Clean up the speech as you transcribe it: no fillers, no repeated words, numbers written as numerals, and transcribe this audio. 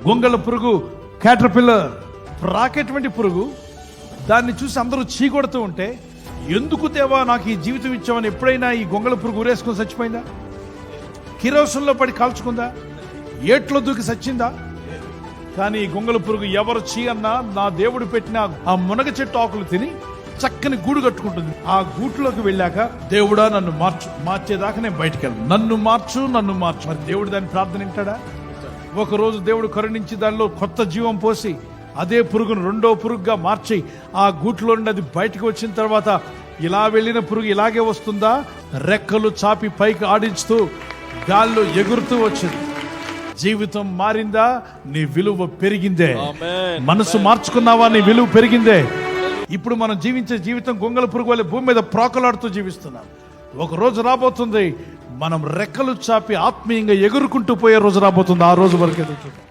గొంగళ పురుగు, క్యాటర్పిల్లర్, రాకేటువంటి పురుగు. దాన్ని చూసి అందరూ చీకొడుతూ ఉంటే, ఎందుకు దేవా నాకు ఈ జీవితం ఇచ్చామని ఎప్పుడైనా ఈ గొంగళ పురుగు ఉరేసుకొని చచ్చిపోయిందా? కిరోసంలో పడి కాల్చుకుందా? ఏట్లో దూకి చచ్చిందా? కానీ ఈ గొంగళ పురుగు ఎవరు చీ అన్నా నా దేవుడు పెట్టిన ఆ మునగ చెట్టు ఆకులు తిని చక్కని గూడు కట్టుకుంటుంది. ఆ గూట్లోకి వెళ్ళాక, దేవుడా నన్ను మార్చు, మార్చేదాకా నేను బయటికి వెళ్ళను, నన్ను మార్చు. మరి దేవుడు దాని ప్రార్థన వింటాడా? ఒకరోజు దేవుడు కరుణించి దానిలో కొత్త జీవం పోసి అదే పురుగును రెండో పురుగుగా మార్చి ఆ గూట్లో నుండి అది బయటకు వచ్చిన తర్వాత, ఇలా వెళ్ళిన పురుగు ఇలాగే వస్తుందా? రెక్కలు చాపి పైకి ఆడించుతూ గాల్లో ఎగురుతూ వచ్చింది. జీవితం మారిందా? నీ విలువ పెరిగిందే. మనసు మార్చుకున్నావా? నీ విలువ పెరిగిందే. ఇప్పుడు మనం జీవించే జీవితం గొంగళ పురుగు వల్ల భూమి మీద ప్రోకలాడుతూ జీవిస్తున్నాం. ఒక రోజు రాబోతుంది, మనం రెక్కలు చాపి ఆత్మీయంగా ఎగురుకుంటూ పోయే రోజు రాబోతుంది. ఆ రోజు వరకు ఎదురు చూద్దాం.